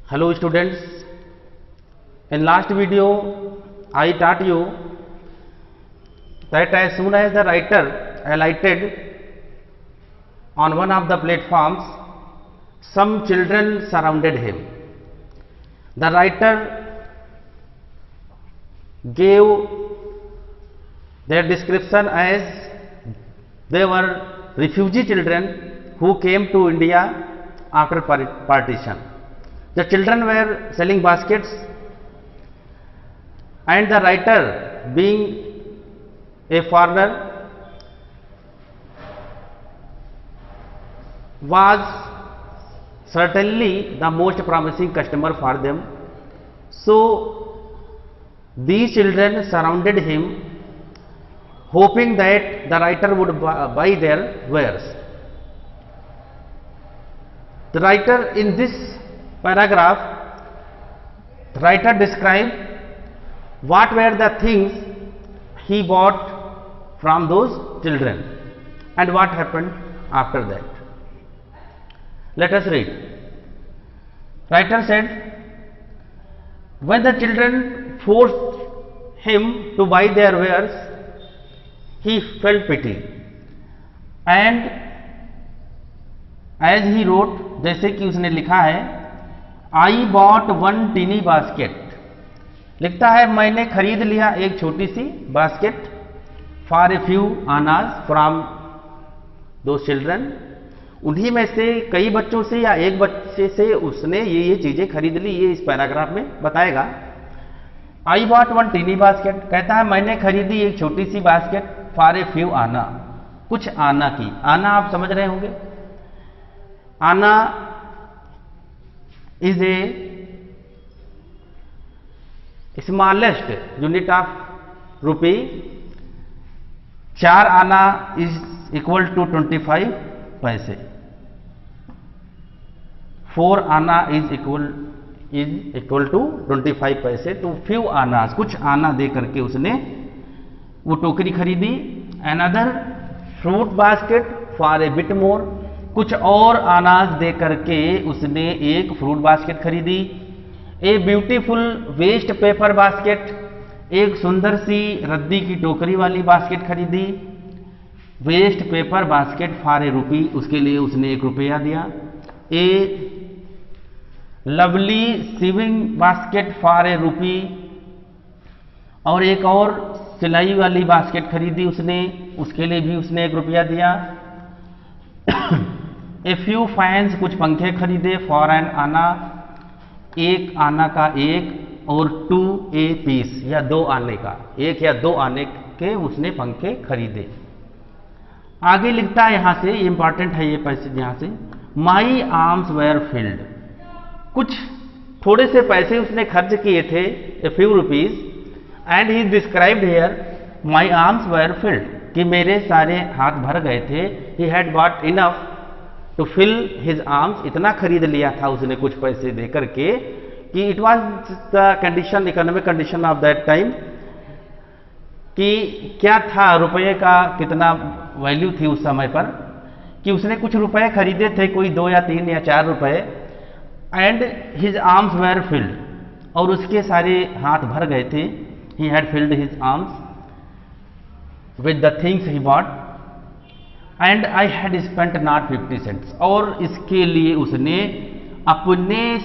Hello students, in last video I taught you that as soon as the writer alighted on one of the platforms, some children surrounded him. The writer gave their description as they were refugee children who came to India after partition. The children were selling baskets, and the writer, being a foreigner, was certainly the most promising customer for them. So these children surrounded him, hoping that the writer would buy their wares. The writer in this paragraph, the writer described what were the things he bought from those children and what happened after that. Let us read. Writer said, when the children forced him to buy their wares, he felt pity, and as he wrote, जैसे कि उसने लिखा है, I bought one teeny basket, लिखता है मैंने खरीद लिया एक छोटी सी basket for a few annas from those children, उन्हीं में से कई बच्चों से या एक बच्चे से उसने ये चीजें खरीद ली। ये इस पैराग्राफ में बताएगा। I bought one teeny basket, कहता है मैंने खरीदी एक छोटी सी basket for a few anna, कुछ आना की। आना आप समझ रहे होंगे, आना is a smallest unit of rupee. 4 आना is equal to 25 पैसे। 4 आना is equal to 25 पैसे। तो few आना, कुछ आना दे करके उसने वो टोकरी खरीदी। Another fruit basket for a bit more, कुछ और अनाज दे करके उसने एक फ्रूट बास्केट खरीदी। A beautiful waste paper basket, एक सुंदर सी रद्दी की टोकरी वाली बास्केट खरीदी। Waste paper basket for a rupee, उसके लिए उसने 1 रुपया दिया। A lovely sewing basket for a rupee, और एक और सिलाई वाली बास्केट खरीदी उसने, उसके लिए भी उसने 1 रुपया दिया। ए फ्यू फैंस, कुछ पंखे खरीदे फॉर एन आना, एक आना का एक, और 2 ए पीस या 2 आने का, 1 या 2 आने के उसने पंखे खरीदे। आगे लिखता है, यहां से इंपॉर्टेंट है ये पैसे, यहां से माई आर्म्स वेयर फिल्ड, कुछ थोड़े से पैसे उसने खर्च किए थे, a few rupees, and he described here my arms were filled, कि मेरे सारे हाथ भर गए थे। He had bought enough to fill his arms, इतना खरीद लिया था उसने कुछ पैसे दे करके कि it was the condition, economic condition of that time, कि क्या था, रुपये का कितना वैल्यू थी उस समय पर, कि उसने कुछ रुपए खरीदे थे, कोई 2 या 3 या 4 रुपए, and his arms were filled, और उसके सारे हाथ भर गए थे। He had filled his arms with the things he bought, and I had spent not 50 cents, और इसके लिए उसने अपने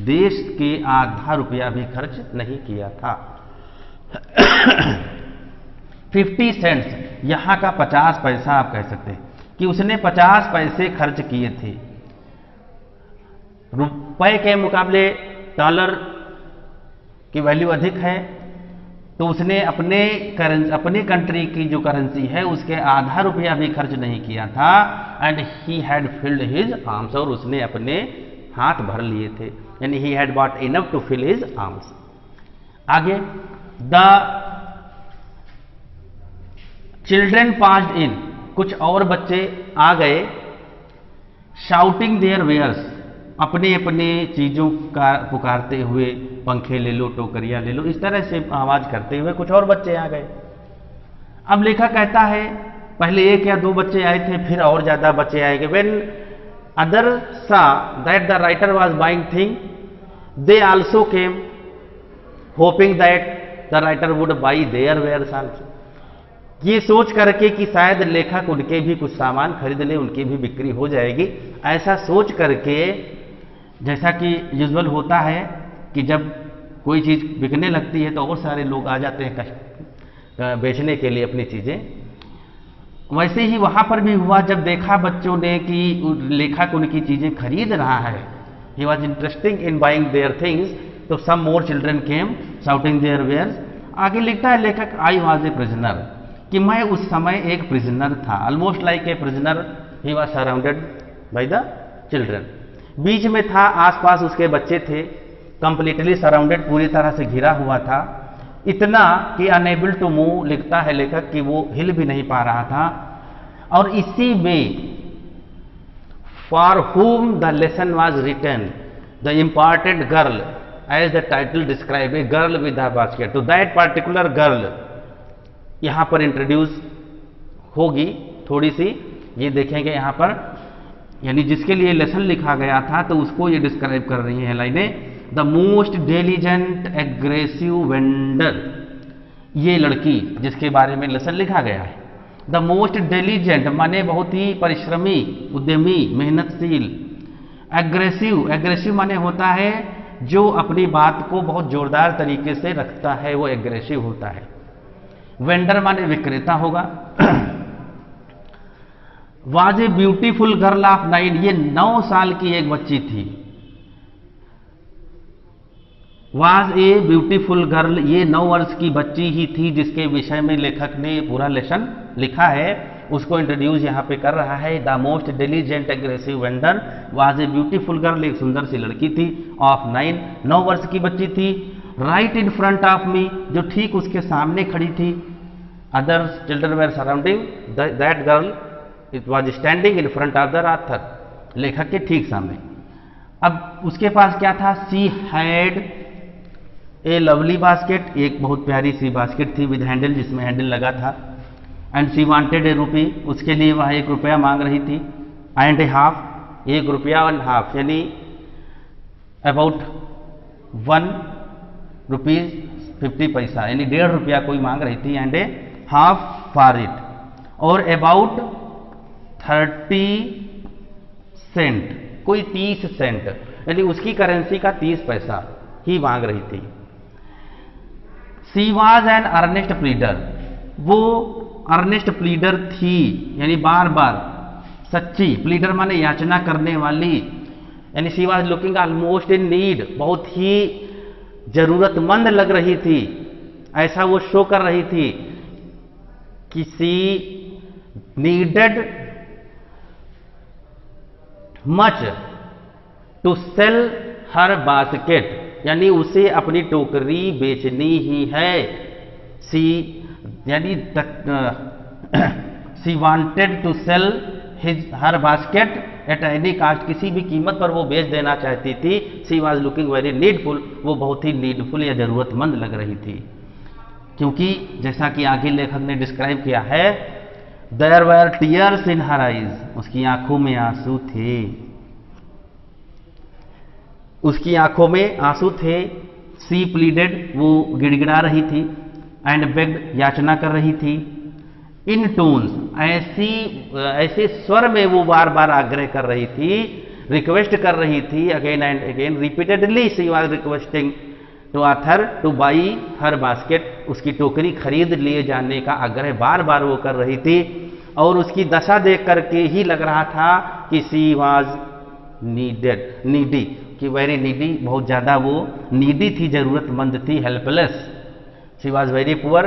देश के आधा रुपया भी खर्च नहीं किया था। 50 सेंट्स यहां का 50 पैसा आप कह सकते हैं, कि उसने 50 पैसे खर्च किए थे। रुपए के मुकाबले डॉलर की वैल्यू अधिक है, तो उसने अपने कंट्री की जो करेंसी है उसके आधा रुपया भी खर्च नहीं किया था। And he had filled his arms, और उसने अपने हाथ भर लिए थे, यानी he had bought enough to fill his arms. आगे, द चिल्ड्रन पास्ड इन, कुछ और बच्चे आ गए, शाउटिंग देयर वेयर्स, अपने अपने चीजों का पुकारते हुए, पंखे ले लो, टोकरियां ले लो, इस तरह से आवाज करते हुए कुछ और बच्चे आ गए। अब लेखक कहता है पहले 1 या 2 बच्चे आए थे, फिर और ज्यादा बच्चे आएंगे। When Other saw that the writer was buying thing. They also came, hoping that the writer would buy their wares also. ये सोच करके कि शायद लेखक उनके भी कुछ सामान खरीद ले, उनकी भी बिक्री हो जाएगी, ऐसा सोच करके, जैसा कि यूजुअल होता है कि जब कोई चीज़ बिकने लगती है तो और सारे लोग आ जाते हैं बेचने के लिए अपनी चीज़ें, वैसे ही वहाँ पर भी हुआ। जब देखा बच्चों ने कि लेखक उनकी चीज़ें खरीद रहा है, he was interesting in buying their things, तो some more children came shouting their wares. आगे लिखता है लेखक, आई वॉज ए प्रिजनर, कि मैं उस समय एक प्रिजनर था, almost like a prisoner, he was surrounded by the children, बीच में था, आसपास उसके बच्चे थे, कंप्लीटली सराउंडेड, पूरी तरह से घिरा हुआ था, इतना कि अनेबल टू मूव, लिखता है लेखक कि वो हिल भी नहीं पा रहा था। और इसी में for whom the lesson was written, the important girl, as the title describe, a girl with a basket, तो दैट पार्टिकुलर गर्ल यहां पर इंट्रोड्यूस होगी थोड़ी सी, ये देखेंगे यहां पर, यानी जिसके लिए लेसन लिखा गया था तो उसको ये डिस्क्राइब कर रही है लाइनें। The most diligent aggressive vendor, ये लड़की जिसके बारे में लेसन लिखा गया है। द मोस्ट डिलीजेंट माने बहुत ही परिश्रमी, उद्यमी, मेहनतशील। एग्रेसिव, एग्रेसिव माने होता है जो अपनी बात को बहुत जोरदार तरीके से रखता है, वो एग्रेसिव होता है। वेंडर माने विक्रेता होगा। Was a beautiful girl of 9, ये 9 साल की एक बच्ची थी। वाज ए ब्यूटीफुल गर्ल, ये 9 वर्ष की बच्ची ही थी जिसके विषय में लेखक ने पूरा लेसन लिखा है, उसको इंट्रोड्यूस यहाँ पे कर रहा है। The most diligent aggressive vendor was a beautiful girl, एक सुंदर सी लड़की थी, ऑफ 9 वर्ष की बच्ची थी। Right in front of me, जो ठीक उसके सामने खड़ी थी। Other children were surrounding that girl, it was standing in front of the author, लेखक के ठीक सामने। अब उसके पास क्या था? She had a lovely basket, एक बहुत प्यारी सी बास्केट थी विद हैंडल, जिसमें हैंडल लगा था। And C wanted A rupee, उसके लिए वह 1 रुपया मांग रही थी। एंड ए हाफ, 1 रुपया और हाफ, यानी अबाउट 1 रुपीज 50 पैसा, यानी 1.5 रुपया कोई मांग रही थी। And A half for it, और अबाउट 30 सेंट, कोई 30 सेंट, यानी उसकी करेंसी का 30 पैसा ही मांग रही थी। She was an earnest pleader, वो अर्नेस्ट प्लीडर थी, यानी बार बार सच्ची, प्लीडर माने याचना करने वाली, यानी she was looking almost in need, बहुत ही जरूरतमंद लग रही थी, ऐसा वो शो कर रही थी कि she needed much to sell her basket, यानी उसे अपनी टोकरी बेचनी ही है। सी यानी she wanted to sell her basket at any cost, किसी भी कीमत पर वो बेच देना चाहती थी। She was looking very needful, वो बहुत ही नीडफुल या जरूरतमंद लग रही थी, क्योंकि जैसा कि आगे लेखक ने डिस्क्राइब किया है, there were tears in her eyes, उसकी आंखों में आंसू थे, उसकी आंखों में आंसू थे। सी प्लीडेड, वो गिड़गिड़ा रही थी। एंड बेग्ड, याचना कर रही थी। इन टोन्स, ऐसे स्वर में वो बार बार आग्रह कर रही थी, रिक्वेस्ट कर रही थी। Again and again repeatedly she was requesting to author to buy her basket, उसकी टोकरी खरीद लिए जाने का आग्रह बार बार वो कर रही थी। और उसकी दशा देख करके ही लग रहा था कि सी वाज नीडी, कि वेरी नीडी, बहुत ज़्यादा वो नीडी थी, ज़रूरतमंद थी, helpless. She was very poor,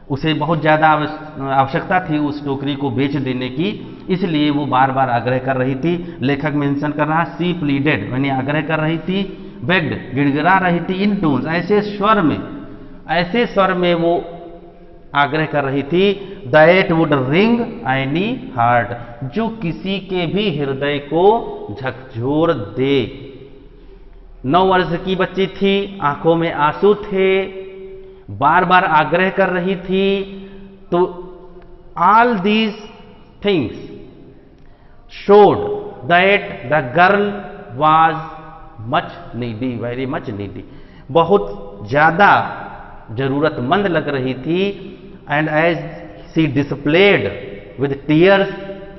उसे बहुत ज़्यादा आवश्यकता थी उस टोकरी को बेच देने की, इसलिए वो बार बार आग्रह कर रही थी। लेखक मेंशन कर रहा, सी प्लीडेड, यानी आग्रह कर रही थी। बेग्ड, गिड़गिड़ा रही थी। इन टोन्स, ऐसे स्वर में वो आग्रह कर रही थी। That would ring any heart, जो किसी के भी हृदय को झकझोर दे। 9 वर्ष की बच्ची थी, आंखों में आंसू थे, बार बार आग्रह कर रही थी। तो all these things showed that the girl was much needy, very much needy, बहुत ज़्यादा जरूरतमंद लग रही थी। And as she displayed with tears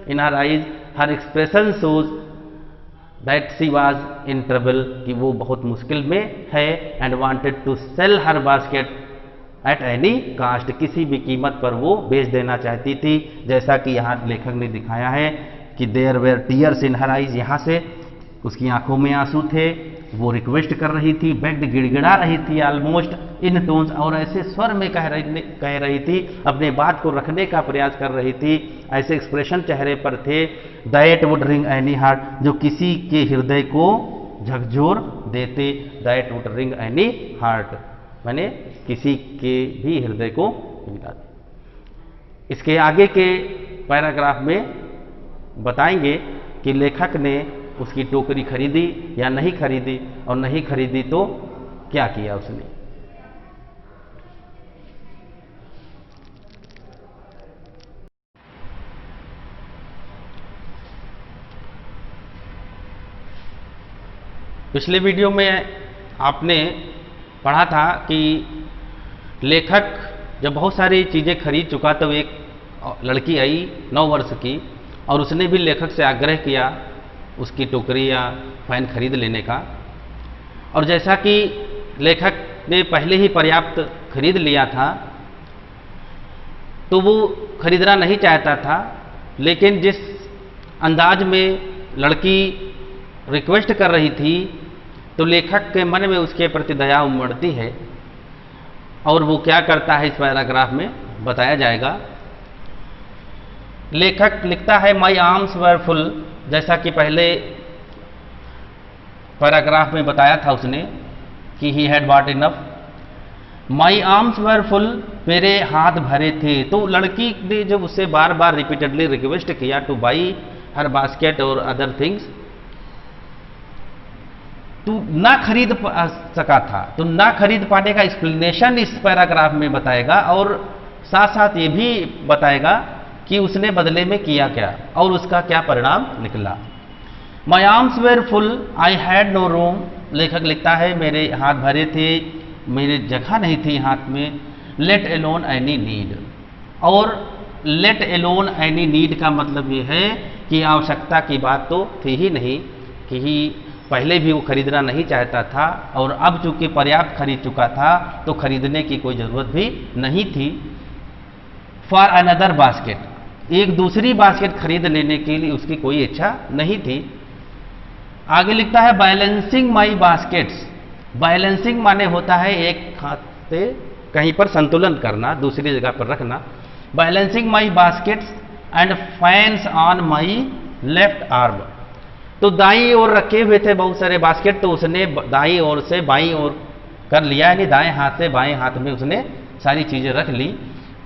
in her eyes, her expression shows that she was in trouble, कि वो बहुत मुश्किल में है। And wanted to sell her basket at any cost, किसी भी कीमत पर वो बेच देना चाहती थी। जैसा कि यहाँ लेखक ने दिखाया है कि there were tears in her eyes, यहाँ से उसकी आंखों में आंसू थे, वो रिक्वेस्ट कर रही थी, बेग्ड, गिड़गिड़ा रही थी ऑलमोस्ट इन टोन्स, और ऐसे स्वर में कह रही थी, अपने बात को रखने का प्रयास कर रही थी, ऐसे एक्सप्रेशन चेहरे पर थे। That would ring any heart, जो किसी के हृदय को झकझोर देते। That would ring any heart माने किसी के भी हृदय को मिलाते। इसके आगे के पैराग्राफ में बताएंगे कि लेखक ने उसकी टोकरी खरीदी या नहीं खरीदी, और नहीं खरीदी तो क्या किया उसने। पिछले वीडियो में आपने पढ़ा था कि लेखक जब बहुत सारी चीज़ें खरीद चुका तो एक लड़की आई 9 वर्ष की, और उसने भी लेखक से आग्रह किया उसकी टोकरी या फैन खरीद लेने का। और जैसा कि लेखक ने पहले ही पर्याप्त खरीद लिया था तो वो खरीदना नहीं चाहता था, लेकिन जिस अंदाज में लड़की रिक्वेस्ट कर रही थी तो लेखक के मन में उसके प्रति दया उमड़ती है, और वो क्या करता है इस पैराग्राफ में बताया जाएगा। लेखक लिखता है माई आर्म्स वर फुल, जैसा कि पहले पैराग्राफ में बताया था उसने कि ही had bought enough. My arms were full, मेरे हाथ भरे थे। तो लड़की ने जब उससे बार बार रिपीटेडली रिक्वेस्ट किया टू बाई हर बास्केट और अदर थिंग्स, तो ना खरीद सका था, तो ना खरीद पाने का एक्सप्लेनेशन इस पैराग्राफ में बताएगा, और साथ साथ ये भी बताएगा कि उसने बदले में किया क्या और उसका क्या परिणाम निकला। My arms were full, I had no room, लेखक लिखता है मेरे हाथ भरे थे, मेरे जगह नहीं थी हाथ में। लेट एलोन एनी नीड, और लेट एलोन एनी नीड का मतलब ये है कि आवश्यकता की बात तो थी ही नहीं, कि ही पहले भी वो खरीदना नहीं चाहता था, और अब चूंकि पर्याप्त खरीद चुका था तो खरीदने की कोई ज़रूरत भी नहीं थी। फॉर अनदर बास्केट, एक दूसरी बास्केट खरीद लेने के लिए उसकी कोई इच्छा नहीं थी। आगे लिखता है बैलेंसिंग माई बास्केट्स, बैलेंसिंग माने होता है एक हाथ से कहीं पर संतुलन करना, दूसरी जगह पर रखना। Balancing my baskets and fans on my left arm, तो दाईं ओर रखे हुए थे बहुत सारे बास्केट, तो उसने दाईं ओर से बाईं ओर कर लिया, यानी दाएं हाथ से बाएं हाथ में उसने सारी चीज़ें रख ली।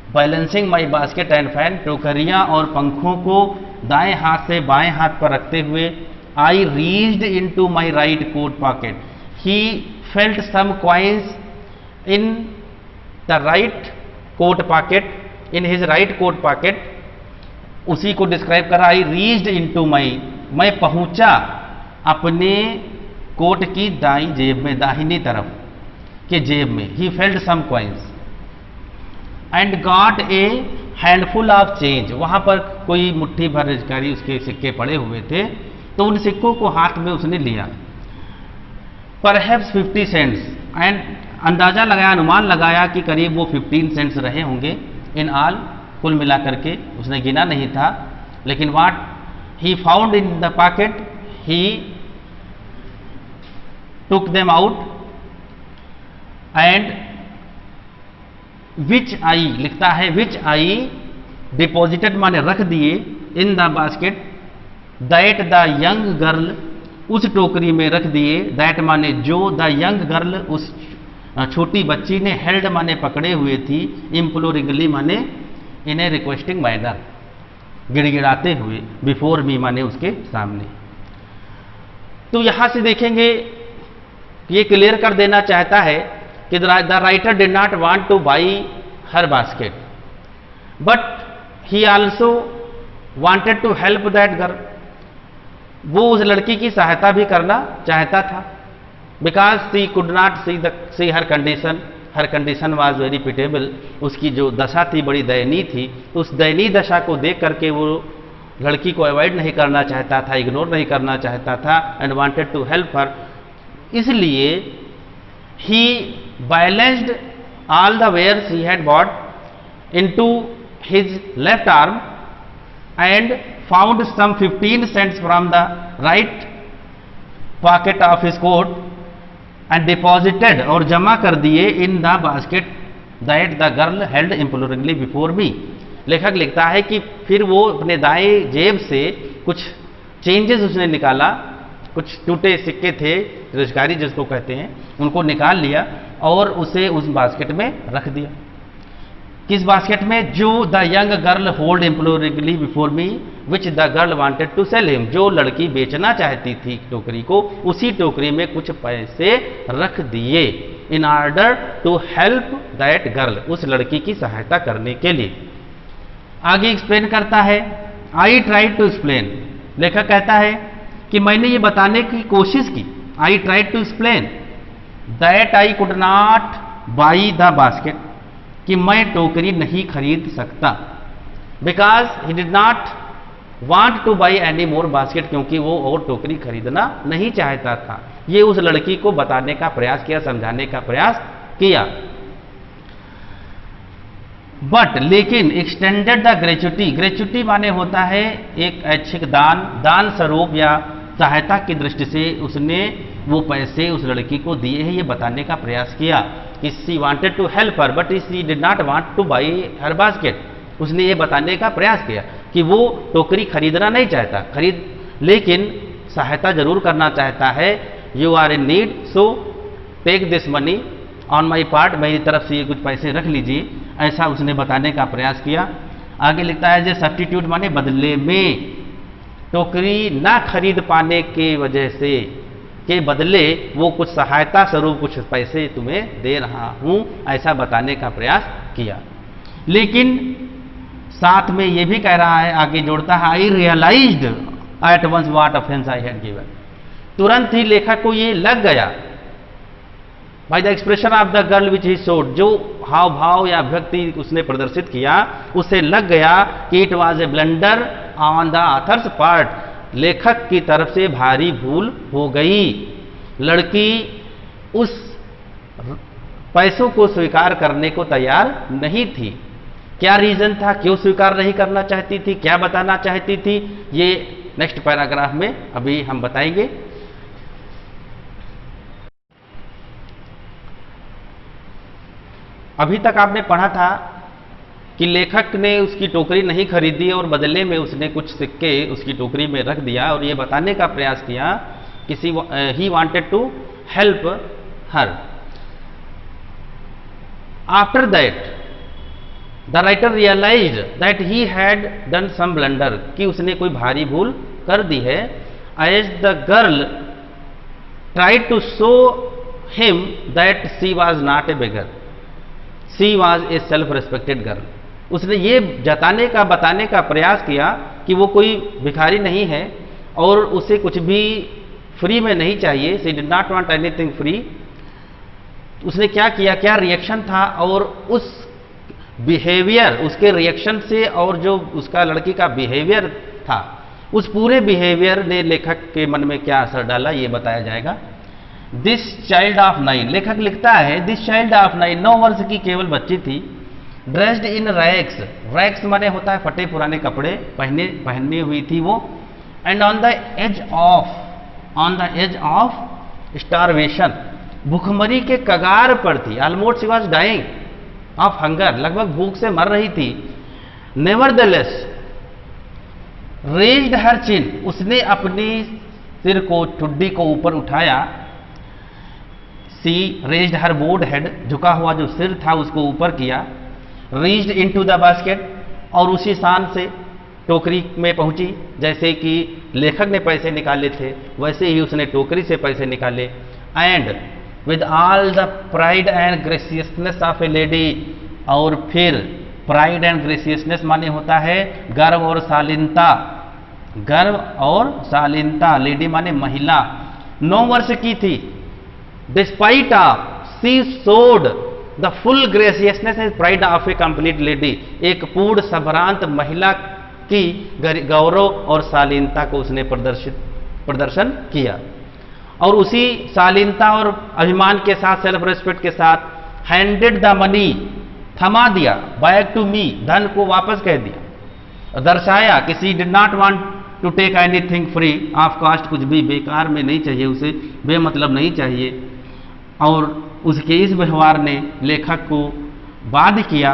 Balancing my basket and fan, टोकरियाँ और पंखों को दाएं हाथ से बाएं हाथ पर रखते हुए I reached into my right coat pocket, he felt some coins in the right coat pocket, in his right coat pocket, उसी को डिस्क्राइब करा। आई रीच्ड इनटू माई, मैं पहुंचा अपने कोट की दाईं जेब में, दाहिनी तरफ के जेब में। He felt some coins and got a handful of change, वहां पर कोई मुट्ठी भर रिजकारी उसके सिक्के पड़े हुए थे, तो उन सिक्कों को हाथ में उसने लिया। परहैप्स 50 सेंट्स, एंड अंदाजा लगाया, अनुमान लगाया कि करीब वो 15 सेंट्स रहे होंगे इन ऑल, कुल मिलाकर के उसने गिना नहीं था। लेकिन वाट he found in the pocket, he took them out and which I, लिखता है which I deposited माने रख दिए, in the basket, that the young girl, उस टोकरी में रख दिए, that माने जो, the young girl उस छोटी बच्ची ने, held माने पकड़े हुए थी, imploringly माने in a requesting manner, गिड़गिड़ाते हुए, बिफोर मी माने उसके सामने। तो यहां से देखेंगे ये क्लियर कर देना चाहता है कि the writer did not want to buy her basket, but he also wanted to help that girl, वो उस लड़की की सहायता भी करना चाहता था, because she could not see her condition was very pitiable. उसकी जो दशा थी बड़ी दयनीय थी, तो उस दयनीय दशा को देख करके वो लड़की को अवॉइड नहीं करना चाहता था, इग्नोर नहीं करना चाहता था, and wanted to help her. इसलिए he balanced all the wares he had bought into his left arm and found some 15 cents from the right pocket of his coat and deposited, और जमा कर दिए in the basket that the girl held imploringly before me. लेखक लिखता है कि फिर वो अपने दाएं जेब से कुछ चेंजेस उसने निकाला, कुछ टूटे सिक्के थे, रोजगारी जिसको कहते हैं, उनको निकाल लिया और उसे उस बास्केट में रख दिया। किस बास्केट में? जो the young girl hold imploringly before me which the girl wanted to sell him. जो लड़की बेचना चाहती थी टोकरी को, उसी टोकरी में कुछ पैसे रख दिए in order to help that girl, उस लड़की की सहायता करने के लिए। आगे एक्सप्लेन करता है, आई ट्राइड टू एक्सप्लेन। लेखक कहता है कि मैंने ये बताने की कोशिश की, I tried to explain that I could not buy the basket, कि मैं टोकरी नहीं खरीद सकता, because he did not want to buy any more basket, क्योंकि वो और टोकरी खरीदना नहीं चाहता था। ये उस लड़की को बताने का प्रयास किया, समझाने का प्रयास किया। बट लेकिन एक्सटेंडेड द ग्रेचुटी, ग्रेचुटी माने होता है एक ऐच्छिक दान, दान स्वरूप या सहायता की दृष्टि से उसने वो पैसे उस लड़की को दिए हैं, ये बताने का प्रयास किया कि she wanted to help her but she did not want to buy her basket. उसने ये बताने का प्रयास किया कि वो टोकरी खरीदना नहीं चाहता, लेकिन सहायता जरूर करना चाहता है। You are in need, so take this money on my part, मेरी तरफ से ये कुछ पैसे रख लीजिए, ऐसा उसने बताने का प्रयास किया। आगे लिखता है, जे सब्स्टिट्यूट माने बदले में, टोकरी ना खरीद पाने के वजह से के बदले वो कुछ सहायता स्वरूप कुछ पैसे तुम्हें दे रहा हूं, ऐसा बताने का प्रयास किया। लेकिन साथ में ये भी कह रहा है, आगे जोड़ता है, I realised at once what offence I had given. तुरंत ही लेखक को ये लग गया, by the expression of the girl which he showed, जो हाव भाव या अभिव्यक्ति उसने प्रदर्शित किया, उसे लग गया कि it was a blunder on the author's part, लेखक की तरफ से भारी भूल हो गई। लड़की उस पैसों को स्वीकार करने को तैयार नहीं थी। क्या रीजन था, क्यों स्वीकार नहीं करना चाहती थी, क्या बताना चाहती थी, ये नेक्स्ट पैराग्राफ में अभी हम बताएंगे। अभी तक आपने पढ़ा था कि लेखक ने उसकी टोकरी नहीं खरीदी और बदले में उसने कुछ सिक्के उसकी टोकरी में रख दिया और ये बताने का प्रयास किया कि he wanted to help her. After that the writer realized that he had done some blunder, कि उसने कोई भारी भूल कर दी है। As the girl tried to show him that she was not a beggar, she was a self respected girl. उसने ये जताने का बताने का प्रयास किया कि वो कोई भिखारी नहीं है और उसे कुछ भी फ्री में नहीं चाहिए, she did not want anything free. उसने क्या किया, क्या रिएक्शन था, और उस बिहेवियर, उसके रिएक्शन से और जो उसका लड़की का बिहेवियर था, उस पूरे बिहेवियर ने लेखक के मन में क्या असर डाला, ये बताया जाएगा। दिस चाइल्ड ऑफ 9, लेखक लिखता है, दिस चाइल्ड ऑफ 9 वर्ष की केवल बच्ची थी, ड्रेस्ड इन रैग्स, रैग्स माने होता है फटे पुराने कपड़े पहने हुई थी वो, and on the edge of starvation, भूखमरी के कगार पर थी। Almost she was dying of hunger, लगभग भूख से मर रही थी। नेवरदलेस रेज्ड हर चिन, उसने अपनी सिर को, ठुड्डी को ऊपर उठाया। सी रेज्ड हर बोर्ड हेड, झुका हुआ जो सिर था उसको ऊपर किया। रीच्ड इनटू द बास्केट, और उसी शान से टोकरी में पहुंची, जैसे कि लेखक ने पैसे निकाले थे वैसे ही उसने टोकरी से पैसे निकाले। And with all the pride and graciousness of a lady, और फिर प्राइड एंड ग्रेसियसनेस माने होता है गर्व और शालीनता, गर्व और शालीनता, लेडी माने महिला, 9 वर्ष की थी। Despite of she showed the full graciousness and pride of a complete lady, एक पूर्ण संभ्रांत महिला की गौरव और शालीनता को उसने प्रदर्शन किया। और उसी शालीनता और अभिमान के साथ, सेल्फ रेस्पेक्ट के साथ, हैंडेड द मनी, थमा दिया, बैक टू मी, धन को वापस कह दिया, दर्शाया कि she did not want to take anything free of cost, कुछ भी बेकार में नहीं चाहिए उसे, बेमतलब नहीं चाहिए। और उसके इस व्यवहार ने लेखक को बाध्य किया।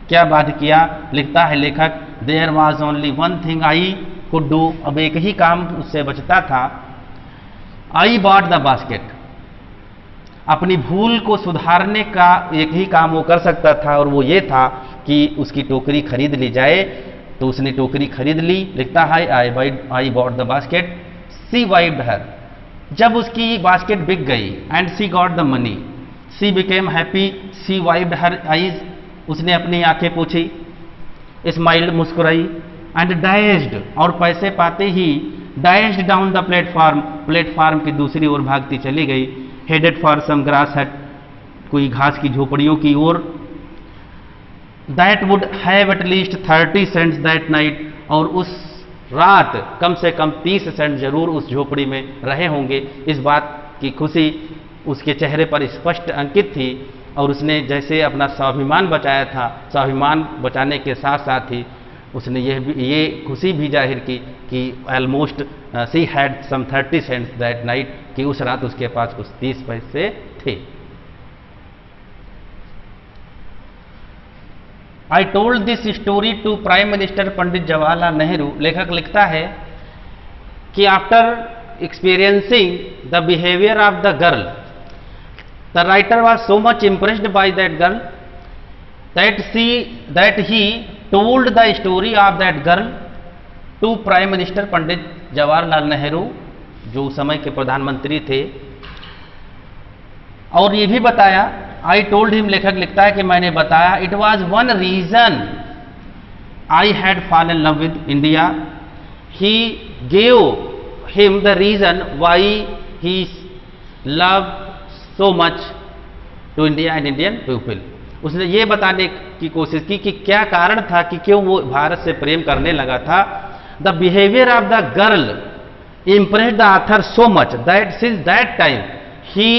क्या बाध्य किया? लिखता है लेखक, there was only one thing I could do, अब एक ही काम उससे बचता था, आई बॉट द बास्केट, अपनी भूल को सुधारने का एक ही काम वो कर सकता था और वो ये था कि उसकी टोकरी खरीद ली जाए। तो उसने टोकरी खरीद ली। लिखता है I bought the basket, she wiped her, जब उसकी बास्केट बिक गई, and she got the money, she became happy, she wiped her eyes, उसने अपनी आंखें पोंछी, स्माइल्ड, मुस्कुराई, एंड डैश्ड, और पैसे पाते ही dashed down the platform, platform की दूसरी ओर भागती चली गई, हेडेड फॉर सम ग्रास हट, कोई घास की झोपड़ियों की ओर, that would have at least 30 cents that night, और उस रात कम से कम 30 सेंट जरूर उस झोपड़ी में रहे होंगे। इस बात की खुशी उसके चेहरे पर स्पष्ट अंकित थी। और उसने जैसे अपना स्वाभिमान बचाया था, स्वाभिमान बचाने के साथ साथ ही उसने ये खुशी भी जाहिर की कि almost she had some 30 cents that night, कि उस रात उसके पास कुछ 30 पैसे थे। I told this story to prime minister Pandit Jawaharlal Nehru, लेखक लिखता है कि after experiencing the behaviour of the girl, the writer was so much impressed by that girl that he told the story of that girl to Prime Minister पंडित जवाहरलाल नेहरू, जो उस समय के प्रधानमंत्री थे। और ये भी बताया, आई टोल्ड हिम, लेखक लिखता है कि मैंने बताया, it was one reason I had fall in love with India, he gave him the reason why he love so much to India and Indian people. उसने ये बताने की कोशिश की कि क्या कारण था कि क्यों वो भारत से प्रेम करने लगा था। The behaviour of the girl impressed the author so much that since that time he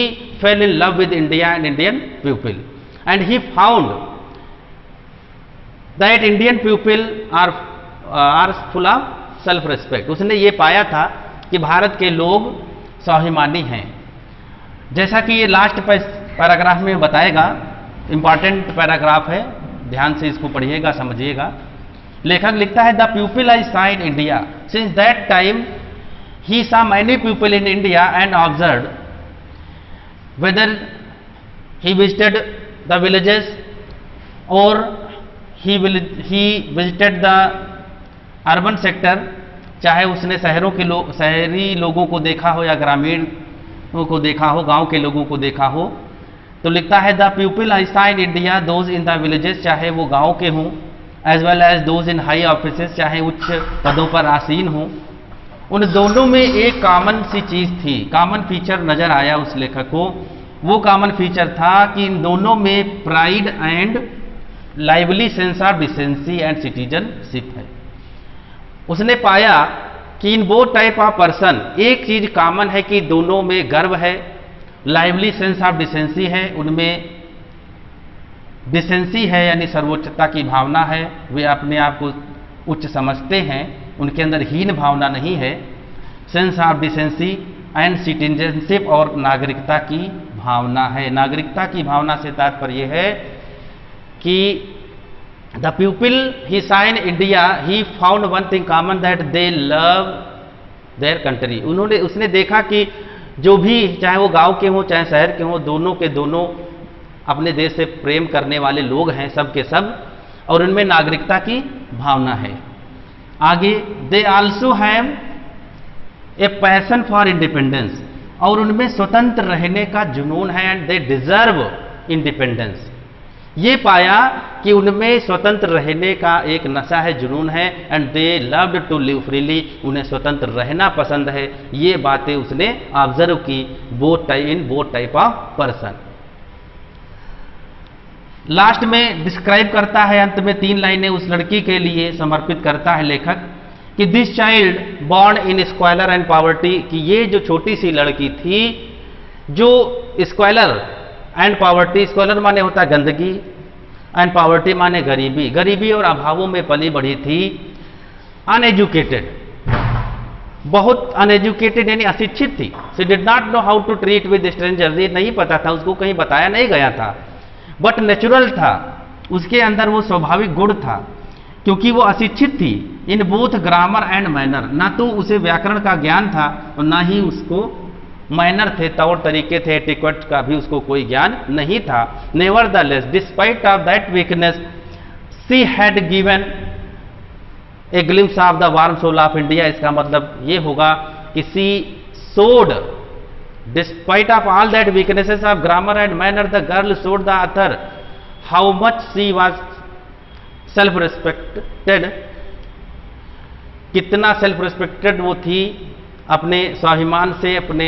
fell in love with India and Indian people, and he found that Indian people are full of self respect. उसने ये पाया था कि भारत के लोग स्वाभिमानी हैं। जैसा कि ये लास्ट पैराग्राफ में बताएगा, इंपॉर्टेंट पैराग्राफ है, ध्यान से इसको पढ़िएगा, समझिएगा। लेखक लिखता है, the people I saw in India since that time he saw many people in India and observe whether he visited the villages और he visited the urban sector, चाहे उसने शहरी लोगों को देखा हो या ग्रामीण को देखा हो, गांव के लोगों को देखा हो। तो लिखता है, the people I saw in India those in the villages, चाहे वो गांव के हों, as well as those in high offices, चाहे उच्च पदों पर आसीन हों, उन दोनों में एक कॉमन सी चीज थी, कॉमन फीचर नजर आया उस लेखक को। वो कॉमन फीचर था कि इन दोनों में pride and lively sense of decency and citizenship है। उसने पाया कि in both type of person, एक चीज कॉमन है कि दोनों में गर्व है, लाइवली सेंस ऑफ डिसेंसी है, उनमें डिसेंसी है यानी सर्वोच्चता की भावना है, वे अपने आप को उच्च समझते हैं, उनके अंदर हीन भावना नहीं है। Sense of decency and citizenship, और नागरिकता की भावना है। नागरिकता की भावना से तात्पर्य है कि द पीपल ही सा in India he found one thing common that they love their country. उसने देखा कि जो भी, चाहे वो गांव के हों चाहे शहर के हों, दोनों के दोनों अपने देश से प्रेम करने वाले लोग हैं, सब के सब, और उनमें नागरिकता की भावना है। आगे, they also have a passion for independence, और उनमें स्वतंत्र रहने का जुनून है, एंड दे डिजर्व इंडिपेंडेंस। ये पाया कि उनमें स्वतंत्र रहने का एक नशा है, जुनून है, and they loved to live freely, उन्हें स्वतंत्र रहना पसंद है। ये बातें उसने ऑब्जर्व की in both type of person. Last में डिस्क्राइब करता है, अंत में 3 लाइनें उस लड़की के लिए समर्पित करता है लेखक कि this child born in squalor and poverty, कि ये जो छोटी सी लड़की थी जो स्क्वालर एंड पॉवर्टी, स्क्वालर माने होता है गंदगी, एंड पॉवर्टी माने गरीबी, गरीबी और अभावों में पली बढ़ी थी। अनएजुकेटेड, बहुत अनएजुकेटेड यानी अशिक्षित थी। She did not know how to treat with stranger, ये नहीं पता था, उसको कहीं बताया नहीं गया था। बट नेचुरल था, उसके अंदर वो स्वाभाविक गुण था, क्योंकि वो अशिक्षित थी। In both grammar and manner, ना तो उसे व्याकरण का ज्ञान था और ना ही उसको मैनर थे, तौर तरीके थे, एटिक्वेट का भी उसको कोई ज्ञान नहीं था। Nevertheless despite of that weakness she had given a glimpse of the warm soul of India. इसका मतलब ये होगा कि शी सोड, despite of all that weaknesses of grammar and manner, the girl showed the author how much she was self respected, कितना self respected वो थी, अपने स्वाभिमान से, अपने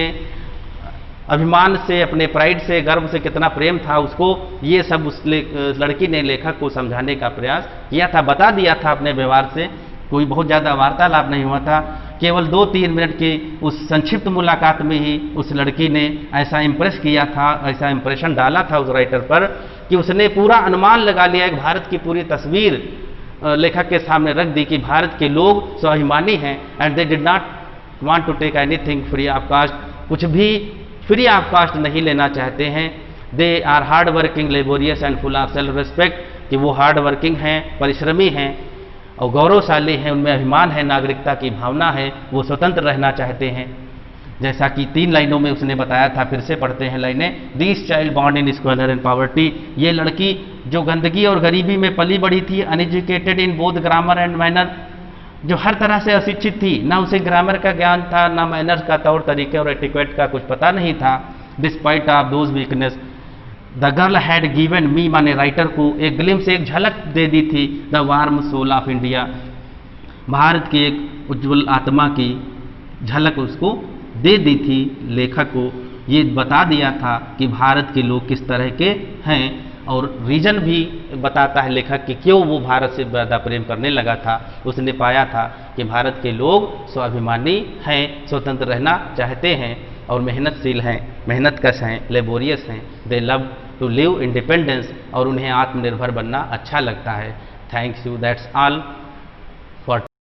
अभिमान से, अपने प्राइड से, गर्व से कितना प्रेम था उसको। ये सब उस लड़की ने लेखक को समझाने का प्रयास किया था, बता दिया था अपने व्यवहार से। कोई बहुत ज़्यादा वार्तालाप नहीं हुआ था, केवल 2-3 मिनट की उस संक्षिप्त मुलाकात में ही उस लड़की ने ऐसा इंप्रेस किया था, ऐसा इंप्रेशन डाला था उस राइटर पर कि उसने पूरा अनुमान लगा लिया, एक भारत की पूरी तस्वीर लेखक के सामने रख दी कि भारत के लोग स्वाभिमानी हैं, and they did not want to take anything free of cost, कुछ भी फ्री ऑफ कास्ट नहीं लेना चाहते हैं। They are hard working, laborious and full of self respect, कि वो हार्ड वर्किंग हैं, परिश्रमी हैं और गौरवशाली हैं, उनमें अभिमान है, नागरिकता की भावना है, वो स्वतंत्र रहना चाहते हैं। जैसा कि 3 लाइनों में उसने बताया था, फिर से पढ़ते हैं लाइनें। This child born in squalor and poverty, ये लड़की जो गंदगी और गरीबी में पली बढ़ी थी, uneducated in both grammar and manner, जो हर तरह से अशिक्षित थी, ना उसे ग्रामर का ज्ञान था, ना मैनर्स का, तौर तरीके और एटिक्वेट का कुछ पता नहीं था। Despite of those weakness the girl had given me, माने राइटर को, एक ग्लिम्स, एक झलक दे दी थी, the warm soul of India, Bharat की एक उज्ज्वल आत्मा की झलक उसको दे दी थी। लेखक को ये बता दिया था कि भारत के लोग किस तरह के हैं, और रीजन भी बताता है लेखक कि क्यों वो भारत से ज़्यादा प्रेम करने लगा था। उसने पाया था कि भारत के लोग स्वाभिमानी हैं, स्वतंत्र रहना चाहते हैं और मेहनतशील हैं, मेहनतकश हैं, लेबोरियस हैं। They love to live independence, और उन्हें आत्मनिर्भर बनना अच्छा लगता है। Thanks you, that's all.